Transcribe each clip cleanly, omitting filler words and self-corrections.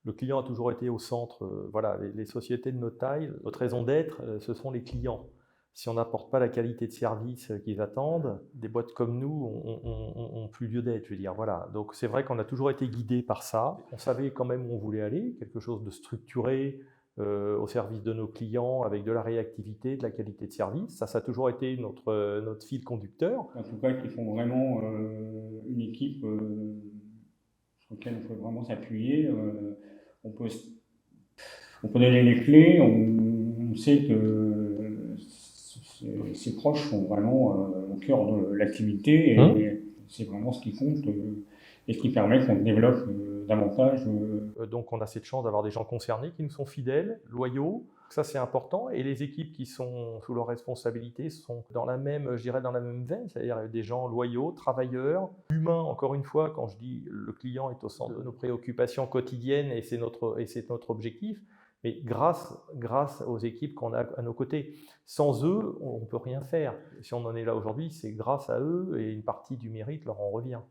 Le client a toujours été au centre. Voilà, les sociétés de notre taille, notre raison d'être, ce sont les clients. Si on n'apporte pas la qualité de service qu'ils attendent, des boîtes comme nous ont plus lieu d'être, je veux dire. Voilà. Donc c'est vrai qu'on a toujours été guidé par ça. On savait quand même où on voulait aller, quelque chose de structuré, au service de nos clients, avec de la réactivité, de la qualité de service. Ça a toujours été notre fil conducteur. En tout cas, qui font vraiment une équipe sur laquelle on peut vraiment s'appuyer. On peut, on peut donner les clés, on sait que ses proches sont vraiment au cœur de l'activité et c'est vraiment ce qui compte et ce qui permet qu'on développe davantage. Donc on a cette chance d'avoir des gens concernés qui nous sont fidèles, loyaux. Ça c'est important. Et les équipes qui sont sous leur responsabilité sont dans la même, je dirais, dans la même veine, c'est-à-dire des gens loyaux, travailleurs, humains. Encore une fois, quand je dis le client est au centre de nos préoccupations quotidiennes et c'est notre objectif. Mais grâce aux équipes qu'on a à nos côtés. Sans eux, on ne peut rien faire. Si on en est là aujourd'hui, c'est grâce à eux et une partie du mérite leur en revient.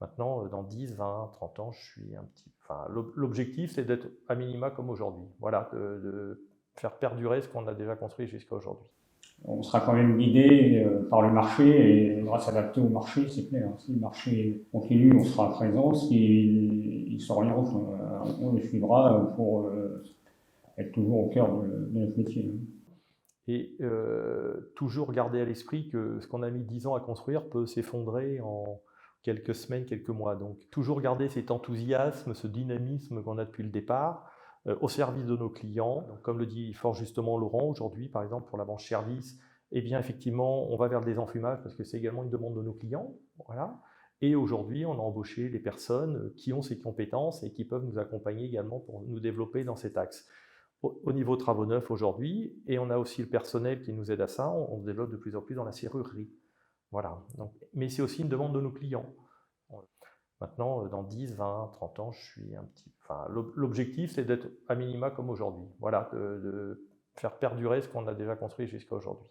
Maintenant, dans 10, 20, 30 ans, je suis un petit... Enfin, l'objectif, c'est d'être à minima comme aujourd'hui. Voilà, de faire perdurer ce qu'on a déjà construit jusqu'à aujourd'hui. On sera quand même guidé par le marché et on devra s'adapter au marché, c'est clair. Si le marché continue, on sera présent. S'il s'oriente, on le suivra pour être toujours au cœur de notre métier. Et toujours garder à l'esprit que ce qu'on a mis 10 ans à construire peut s'effondrer en quelques semaines, quelques mois. Donc toujours garder cet enthousiasme, ce dynamisme qu'on a depuis le départ, au service de nos clients. Donc, comme le dit fort justement Laurent, aujourd'hui par exemple pour la branche service, eh bien effectivement on va vers le désenfumage parce que c'est également une demande de nos clients. Voilà. Et aujourd'hui on a embauché des personnes qui ont ces compétences et qui peuvent nous accompagner également pour nous développer dans cet axe. Au niveau travaux neufs aujourd'hui, et on a aussi le personnel qui nous aide à ça, on se développe de plus en plus dans la serrurerie. Voilà. Donc, mais c'est aussi une demande de nos clients. Maintenant, dans 10, 20, 30 ans, je suis un petit... Enfin, l'objectif, c'est d'être à minima comme aujourd'hui. Voilà, de faire perdurer ce qu'on a déjà construit jusqu'à aujourd'hui.